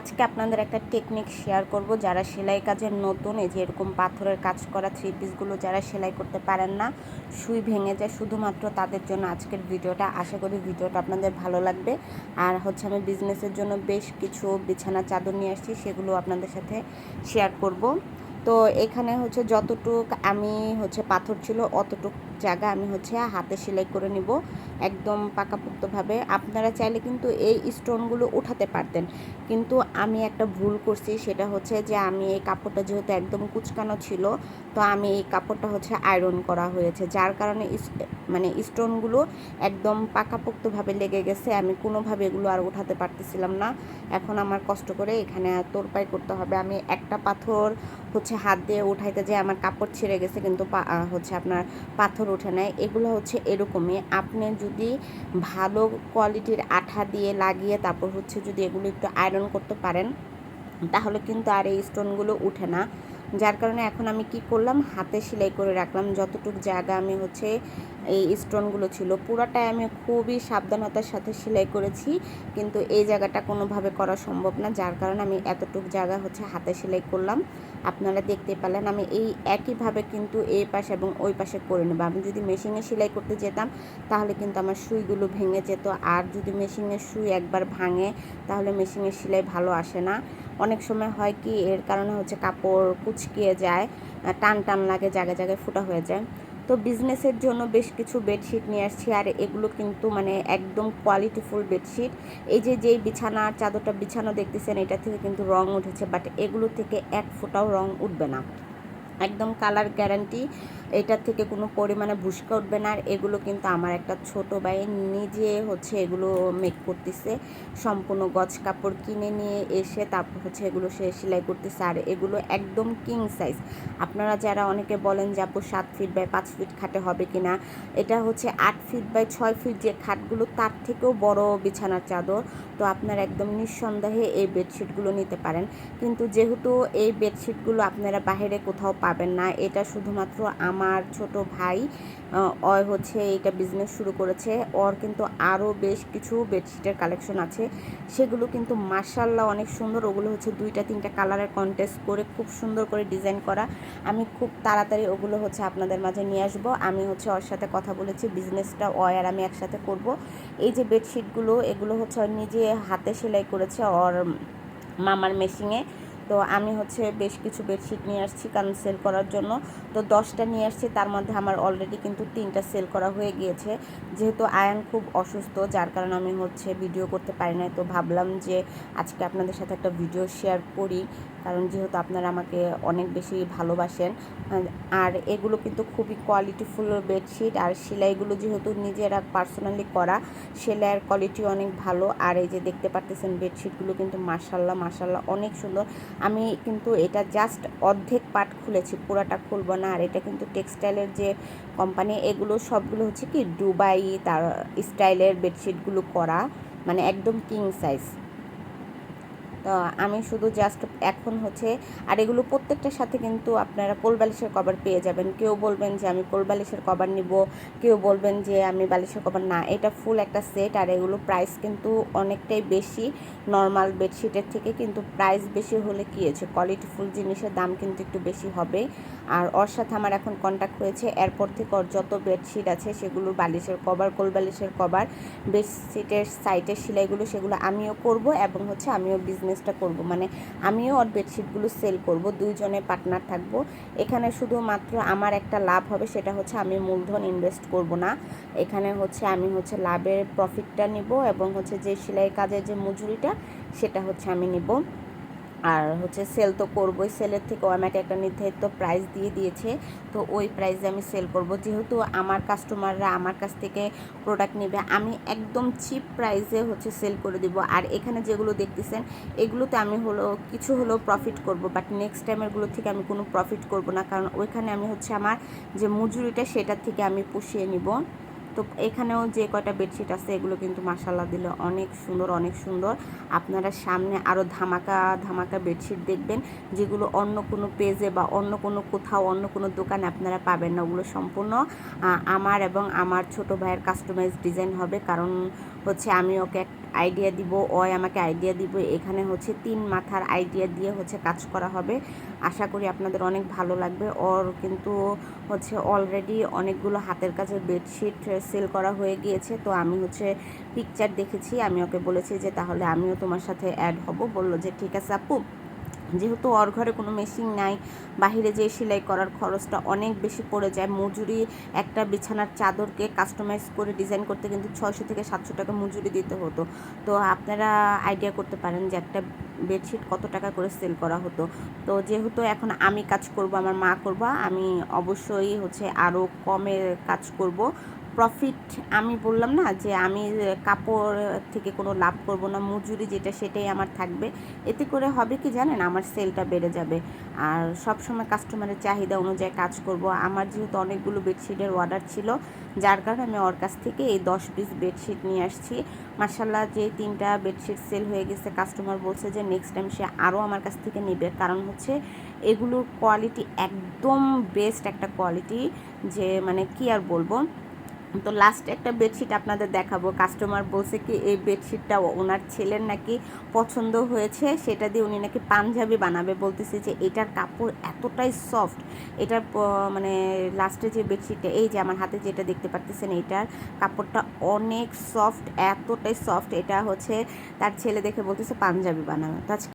আজকে আপনাদের একটা টেকনিক শেয়ার করব। যারা সেলাই কাজের নতুন, এই যে এরকম পাথরের কাজ করা থ্রি পিসগুলো যারা সেলাই করতে পারেন না, সুই ভেঙে যায়, শুধুমাত্র তাদের জন্য আজকের ভিডিওটা। আশা করি ভিডিওটা আপনাদের ভালো লাগবে। আর আমি বিজনেসের জন্য বেশ কিছু বিছানা চাদর নিয়ে আসছি, সেগুলো আপনাদের সাথে শেয়ার করব। তো এখানে যতটুক আমি পাথর ছিল অতটুক জায়গা আমি হাতে সেলাই করে নিব একদম পাকাপোক্তভাবে। আপনারা চাইলে কিন্তু এই স্টোনগুলো উঠাতে পারতেন, কিন্তু আমি একটা ভুল করছি। সেটা যে আমি এই কাপড়টা যেহেতু একদম কুচকানো ছিল, তো আমি এই কাপড়টা আয়রন করা হয়েছে, যার কারণে স্টোনগুলো একদম পাকাপোক্তভাবে লেগে গেছে। আমি কোনোভাবে এগুলো আর উঠাতে পারতেছিলাম না। এখন আমার কষ্ট করে এখানে তোরপাই করতে হবে। আমি একটা পাথর হাত দিয়ে উঠাইতে যেয়ে আমার কাপড় ছিঁড়ে গেছে, কিন্তু আপনার পাথর ওঠে নাই। এগুলো এরকমই। আপনি যদি ভালো কোয়ালিটির আঠা দিয়ে লাগিয়ে তারপর যদি এগুলো একটু আয়রন করতে পারেন, তাহলে কিন্তু আর এই স্টোনগুলো উঠে না। যার কারণে এখন আমি কি করলাম, হাতে সেলাই করে রাখলাম। যতটুকু জায়গা আমি এই স্টোনগুলো ছিল পুরাটাই আমি খুবই সাবধানতার সাথে সেলাই করেছি, কিন্তু এই জায়গাটা কোনোভাবে করা সম্ভব না। যার কারণে আমি এতটুকু জায়গা হাতে সেলাই করলাম। আপনারা দেখতে পেলেন আমি এই একইভাবে কিন্তু এই পাশে এবং ওই পাশে করে নেব। আমি যদি মেশিনে সেলাই করতে যেতাম তাহলে কিন্তু আমার সুইগুলো ভেঙে যেত, আর যদি মেশিনের সুই একবার ভাঙে তাহলে মেশিনের সেলাই ভালো আসে না। অনেক সময় হয় কি, এর কারণে কাপড় কুচকিয়ে যায়, টান টান লাগে, জায়গায় জায়গায় ফোঁটা হয়ে যায়। তো বিজনেসের জন্য বেশ কিছু বেডশিট নিয়ে আসছি, আর এগুলো কিন্তু একদম কোয়ালিটিফুল বেডশিট। এই যেই বিছানার চাদরটা বিছানো দেখতেছেন, এটা থেকে কিন্তু রং উঠেছে, বাট এগুলো থেকে এক ফোঁটাও রং উঠবে না, একদম কালার গ্যারান্টি। এটার থেকে কোনো পরিমাণে ভুস্কা উঠবে না। আর এগুলো কিন্তু আমার একটা ছোট ভাই নিজে এগুলো মেক করতেছে, সম্পূর্ণ গজ কাপড় কিনে নিয়ে এসে তারপর এগুলো সে সেলাই করতেছে। আর এগুলো একদম কিং সাইজ। আপনারা যারা অনেকে বলেন যে আপু 7 ফিট বাই 5 ফিট খাটে হবে কিনা, এটা 8 ফিট বাই 6 ফিট যে খাটগুলো তার থেকেও বড় বিছানার চাদর। তো আপনারা একদম নিঃসন্দেহে এই বেডশিটগুলো নিতে পারেন। কিন্তু যেহেতু এই বেডশিটগুলো আপনারা বাইরে কোথাও পাবেন না, এটা শুধুমাত্র আমার ছোট ভাই ওই এইটা বিজনেস শুরু করেছে। ওর কিন্তু আরও বেশ কিছু বেডশিটের কালেকশন আছে, সেগুলো কিন্তু মাশাআল্লাহ অনেক সুন্দর। ওগুলো 2টা 3টা কালারের কন্টেস্ট করে খুব সুন্দর করে ডিজাইন করা। আমি খুব তাড়াতাড়ি ওগুলো আপনাদের মাঝে নিয়ে আসবো। আমি ওর সাথে কথা বলেছি, বিজনেসটা ও আর আমি একসাথে করব। এই যে বেডশিটগুলো, এগুলো ওর নিজে হাতে সেলাই করেছে ওর মামার মেশিনে। তো আমি বেশ কিছু বেডশিট নিয়ে আসছি কারণ সেল করার জন্য। তো 10টা নিয়ে আসছি, তার মধ্যে আমার অলরেডি কিন্তু 3টা সেল করা হয়ে গিয়েছে। যেহেতু আয়ান খুব অসুস্থ, যার কারণে আমি ভিডিও করতে পারি না। তো ভাবলাম যে আজকে আপনাদের সাথে একটা ভিডিও শেয়ার করি, কারণ যেহেতু আপনারা আমাকে অনেক বেশি ভালোবাসেন। আর এগুলো কিন্তু খুবই কোয়ালিটিফুল বেডশিট, আর সেলাইগুলো যেহেতু নিজেরা পার্সোনালি করা, সেলাইয়ের কোয়ালিটি অনেক ভালো। আর এই যে দেখতে পাচ্ছেন বেডশিটগুলো কিন্তু মাশাআল্লাহ মাশাআল্লাহ অনেক সুন্দর। আমি কিন্তু এটা জাস্ট অর্ধেক পার্ট খুলেছি, পুরাটা খুলব না। আর এটা কিন্তু টেক্সটাইলের যে কোম্পানি, এগুলো সবগুলো কি দুবাই তার স্টাইলের বেডশিটগুলো করা, একদম কিং সাইজ। তো আমি শুধু জাস্ট এখন আর এগুলো প্রত্যেকটার সাথে কিন্তু আপনারা কোল বালিশের কভার পেয়ে যাবেন। কেউ বলবেন যে আমি কোল বালিশের কভার নিব, কেউ বলবেন যে আমি বালিশের কভার না, এটা ফুল একটা সেট। আর এগুলো প্রাইস কিন্তু অনেকটাই বেশি নর্মাল বেডশিটের থেকে, কিন্তু প্রাইস বেশি হলে কী হয়েছে, কোয়ালিটিফুল জিনিসের দাম কিন্তু একটু বেশি হবে। আর ওর সাথে আমার এখন কন্ট্যাক্ট হয়েছে, এরপর থেকে ওর যত বেডশিট আছে সেগুলো বালিশের কভার, কোল বালিশের কভার, বেডশিটের সাইডের সেলাইগুলো সেগুলো আমিও করব, এবং আমিও বিজনেসটা করব, আমিও ওর বেডশিটগুলো সেল করব। দুইজনে পার্টনার থাকব। এখানে শুধুমাত্র আমার একটা লাভ হবে, সেটা আমি মূলধন ইনভেস্ট করব না। এখানে আমি লাভের প্রফিটটা নিব, এবং যে সেলাই কাজের যে মজুরিটা সেটা আমি নিব। আর সেল তো করবোই, সেলের থেকেও আমাকে একটা নির্ধারিত প্রাইস দিয়ে দিয়েছে। তো ওই প্রাইসে আমি সেল করব। যেহেতু আমার কাস্টমাররা আমার কাছ থেকে প্রোডাক্ট নেবে, আমি একদম চিপ প্রাইসে সেল করে দিব। আর এখানে যেগুলো দেখতেছেন এগুলোতে আমি কিছু প্রফিট করব, বাট নেক্সট টাইমেরগুলো থেকে আমি কোনো প্রফিট করব না, কারণ ওইখানে আমি আমার যে মজুরিটা সেটার থেকে আমি পুষিয়ে নিব। তো এখানেও যে কয়টা বেডশিট আছে এগুলো কিন্তু মাশাআল্লাহ দিলে অনেক সুন্দর, অনেক সুন্দর। আপনারা সামনে আরও ধামাকা ধামাকা বেডশিট দেখবেন, যেগুলো অন্য কোনো পেজে বা অন্য কোনো কোথাও অন্য কোনো দোকানে আপনারা পাবেন না। ওগুলো সম্পূর্ণ আমার এবং আমার ছোট ভাইয়ের কাস্টমাইজ ডিজাইন হবে, কারণ আমি ওকে আইডিয়া দিব, ওই আমাকে আইডিয়া দিব। এখানে হচ্ছে 3 মাথার আইডিয়া দিয়ে হচ্ছে কাজ করা হবে। আশা করি আপনাদের অনেক ভালো লাগবে। ওর কিন্তু হচ্ছে অলরেডি অনেকগুলো হাতের কাজের বেডশিট সেল করা হয়ে গিয়েছে। তো আমি হচ্ছে পিকচার দেখেছি, আমি ওকে বলেছি যে তাহলে আমিও তোমার সাথে অ্যাড হব। বলল যে ঠিক আছে আপু। যেহেতু ওর ঘরে কোনো মেশিন নাই, বাহিরে যেয়ে সেলাই করার খরচটা অনেক বেশি পড়ে যায়। মজুরি একটা বিছানার চাদরকে কাস্টমাইজ করে ডিজাইন করতে কিন্তু 600 থেকে 700 টাকা মজুরি দিতে হতো। তো আপনারা আইডিয়া করতে পারেন যে একটা বেডশিট কত টাকা করে সেল করা হতো। তো যেহেতু এখন আমি কাজ করব, আমার মা করব, আমি অবশ্যই হচ্ছে আরও কমে কাজ করব। প্রফিট আমি বললাম না যে আমি কাপড় থেকে কোনো লাভ করব না, মজুরি যেটা সেটাই আমার থাকবে। এতে করে হবে কি জানেন, আমার সেলটা বেড়ে যাবে। আর সব সময় কাস্টমারের চাহিদা অনুযায়ী কাজ করব। আমার যেহেতু অনেকগুলো বেডশিটের অর্ডার ছিল, যার কারণে আমি ওর কাছ থেকে এই 10 পিস বেডশিট নিয়ে আসছি। মাশাআল্লাহ, যে 3টা বেডশিট সেল হয়ে গেছে, কাস্টমার বলছে যে নেক্সট টাইম সে আরও আমার কাছ থেকে নেবে। কারণ হচ্ছে এগুলোর কোয়ালিটি একদম বেস্ট একটা কোয়ালিটি, যে মানে কি আর বলবো। তো লাস্ট একটা বেডশিট আপনাদের দেখাবো। কাস্টমার বলছে কি এই বেডশিটটা ওনার ছেলের নাকি পছন্দ হয়েছে, সেটা দিয়ে উনি নাকি পাঞ্জাবি বানাবে। বলতেছে যে এটার কাপড় এতটাই সফট, এটার মানে লাস্টে যে বেডশিটটা, এই যে আমার হাতে যেটা দেখতে পারতেছেন, এটার কাপড়টা অনেক সফট, এতটাই সফট। এটা হচ্ছে তার ছেলে দেখে বলতেছে পাঞ্জাবি বানাবে। তো